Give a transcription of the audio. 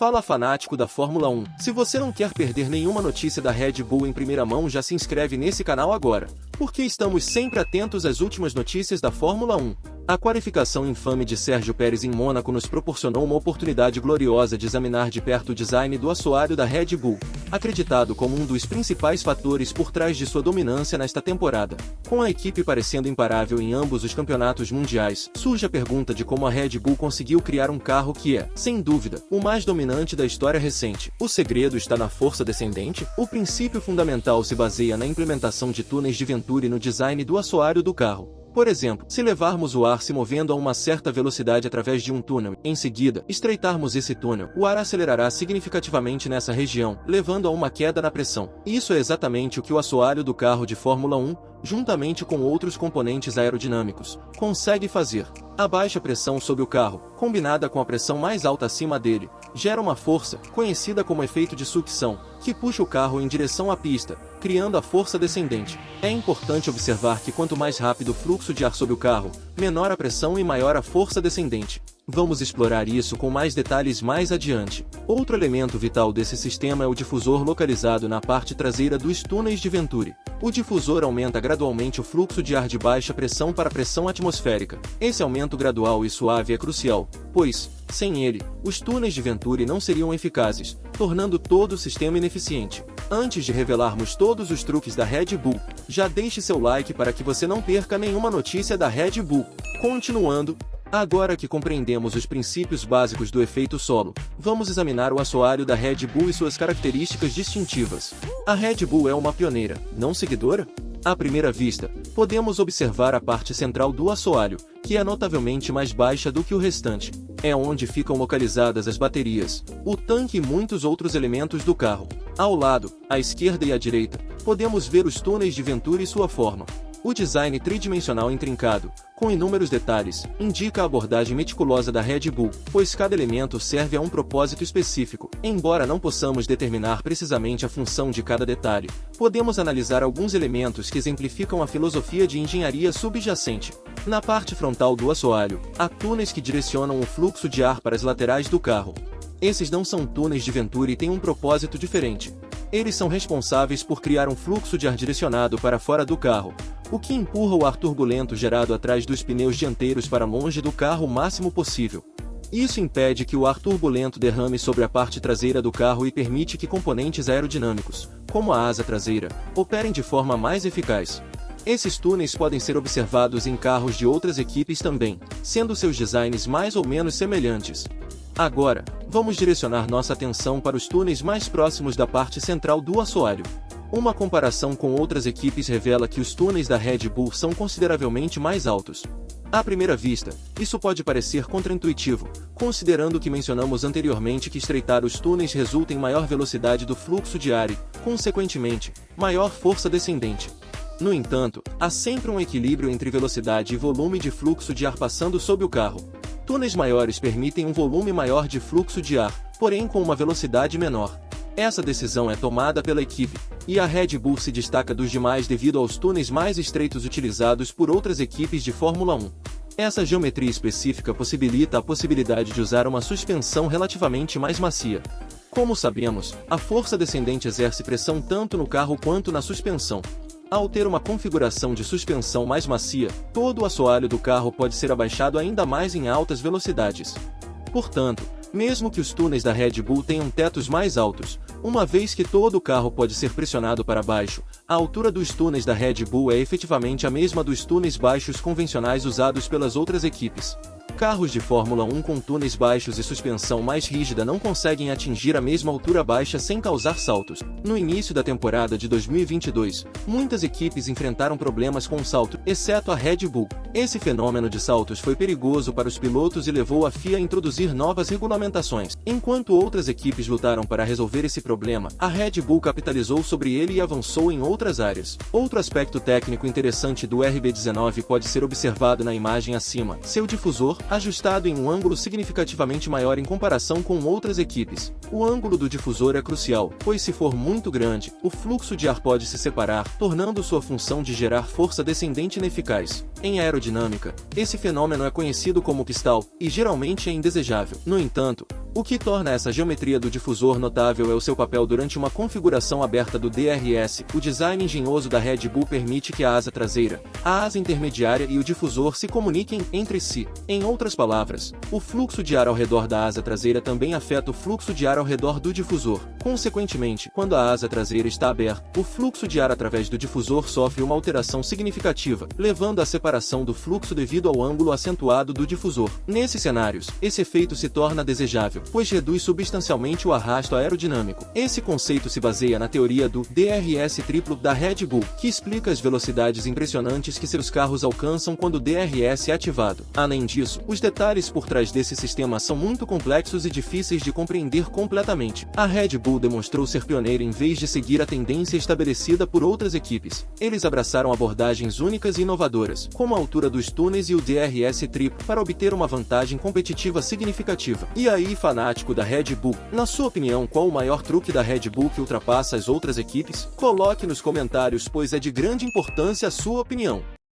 Fala fanático da Fórmula 1, se você não quer perder nenhuma notícia da Red Bull em primeira mão, já se inscreve nesse canal agora, porque estamos sempre atentos às últimas notícias da Fórmula 1. A qualificação infame de Sérgio Pérez em Mônaco nos proporcionou uma oportunidade gloriosa de examinar de perto o design do assoalho da Red Bull, acreditado como um dos principais fatores por trás de sua dominância nesta temporada. Com a equipe parecendo imparável em ambos os campeonatos mundiais, surge a pergunta de como a Red Bull conseguiu criar um carro que é, sem dúvida, o mais dominante da história recente. O segredo está na força descendente? O princípio fundamental se baseia na implementação de túneis de Venturi no design do assoalho do carro. Por exemplo, se levarmos o ar se movendo a uma certa velocidade através de um túnel, em seguida, estreitarmos esse túnel, o ar acelerará significativamente nessa região, levando a uma queda na pressão. Isso é exatamente o que o assoalho do carro de Fórmula 1, juntamente com outros componentes aerodinâmicos, consegue fazer. A baixa pressão sob o carro, combinada com a pressão mais alta acima dele, gera uma força, conhecida como efeito de sucção, que puxa o carro em direção à pista, criando a força descendente. É importante observar que quanto mais rápido o fluxo de ar sob o carro, menor a pressão e maior a força descendente. Vamos explorar isso com mais detalhes mais adiante. Outro elemento vital desse sistema é o difusor localizado na parte traseira dos túneis de Venturi. O difusor aumenta gradualmente o fluxo de ar de baixa pressão para pressão atmosférica. Esse aumento gradual e suave é crucial, pois, sem ele, os túneis de Venturi não seriam eficazes, tornando todo o sistema ineficiente. Antes de revelarmos todos os truques da Red Bull, já deixe seu like para que você não perca nenhuma notícia da Red Bull. Continuando, agora que compreendemos os princípios básicos do efeito solo, vamos examinar o assoalho da Red Bull e suas características distintivas. A Red Bull é uma pioneira, não seguidora? À primeira vista, podemos observar a parte central do assoalho, que é notavelmente mais baixa do que o restante. É onde ficam localizadas as baterias, o tanque e muitos outros elementos do carro. Ao lado, à esquerda e à direita, podemos ver os túneis de Venturi e sua forma. O design tridimensional intrincado, com inúmeros detalhes, indica a abordagem meticulosa da Red Bull, pois cada elemento serve a um propósito específico. Embora não possamos determinar precisamente a função de cada detalhe, podemos analisar alguns elementos que exemplificam a filosofia de engenharia subjacente. Na parte frontal do assoalho, há túneis que direcionam o fluxo de ar para as laterais do carro. Esses não são túneis de Venturi e têm um propósito diferente. Eles são responsáveis por criar um fluxo de ar direcionado para fora do carro, o que empurra o ar turbulento gerado atrás dos pneus dianteiros para longe do carro o máximo possível. Isso impede que o ar turbulento derrame sobre a parte traseira do carro e permite que componentes aerodinâmicos, como a asa traseira, operem de forma mais eficaz. Esses túneis podem ser observados em carros de outras equipes também, sendo seus designs mais ou menos semelhantes. Agora, vamos direcionar nossa atenção para os túneis mais próximos da parte central do assoalho. Uma comparação com outras equipes revela que os túneis da Red Bull são consideravelmente mais altos. À primeira vista, isso pode parecer contraintuitivo, considerando que mencionamos anteriormente que estreitar os túneis resulta em maior velocidade do fluxo de ar e, consequentemente, maior força descendente. No entanto, há sempre um equilíbrio entre velocidade e volume de fluxo de ar passando sob o carro. Túneis maiores permitem um volume maior de fluxo de ar, porém com uma velocidade menor. Essa decisão é tomada pela equipe, e a Red Bull se destaca dos demais devido aos túneis mais estreitos utilizados por outras equipes de Fórmula 1. Essa geometria específica possibilita a possibilidade de usar uma suspensão relativamente mais macia. Como sabemos, a força descendente exerce pressão tanto no carro quanto na suspensão. Ao ter uma configuração de suspensão mais macia, todo o assoalho do carro pode ser abaixado ainda mais em altas velocidades. Portanto, mesmo que os túneis da Red Bull tenham tetos mais altos, uma vez que todo o carro pode ser pressionado para baixo, a altura dos túneis da Red Bull é efetivamente a mesma dos túneis baixos convencionais usados pelas outras equipes. Carros de Fórmula 1 com túneis baixos e suspensão mais rígida não conseguem atingir a mesma altura baixa sem causar saltos. No início da temporada de 2022, muitas equipes enfrentaram problemas com o salto, exceto a Red Bull. Esse fenômeno de saltos foi perigoso para os pilotos e levou a FIA a introduzir novas regulamentações. Enquanto outras equipes lutaram para resolver esse problema, a Red Bull capitalizou sobre ele e avançou em outras áreas. Outro aspecto técnico interessante do RB19 pode ser observado na imagem acima. Seu difusor, ajustado em um ângulo significativamente maior em comparação com outras equipes. O ângulo do difusor é crucial, pois se for muito grande, o fluxo de ar pode se separar, tornando sua função de gerar força descendente ineficaz. Em aerodinâmica, esse fenômeno é conhecido como pistol, e geralmente é indesejável. No entanto, o que torna essa geometria do difusor notável é o seu papel durante uma configuração aberta do DRS. O design engenhoso da Red Bull permite que a asa traseira, a asa intermediária e o difusor se comuniquem entre si. Em outras palavras, o fluxo de ar ao redor da asa traseira também afeta o fluxo de ar ao redor do difusor. Consequentemente, quando a asa traseira está aberta, o fluxo de ar através do difusor sofre uma alteração significativa, levando à separação do fluxo devido ao ângulo acentuado do difusor. Nesses cenários, esse efeito se torna desejável, pois reduz substancialmente o arrasto aerodinâmico. Esse conceito se baseia na teoria do DRS triplo da Red Bull, que explica as velocidades impressionantes que seus carros alcançam quando o DRS é ativado. Além disso, os detalhes por trás desse sistema são muito complexos e difíceis de compreender completamente. A Red Bull demonstrou ser pioneira em vez de seguir a tendência estabelecida por outras equipes. Eles abraçaram abordagens únicas e inovadoras, como a altura dos túneis e o DRS triplo, para obter uma vantagem competitiva significativa. E aí, fanático da Red Bull, na sua opinião, qual o maior truque da Red Bull que ultrapassa as outras equipes? Coloque nos comentários, pois é de grande importância a sua opinião.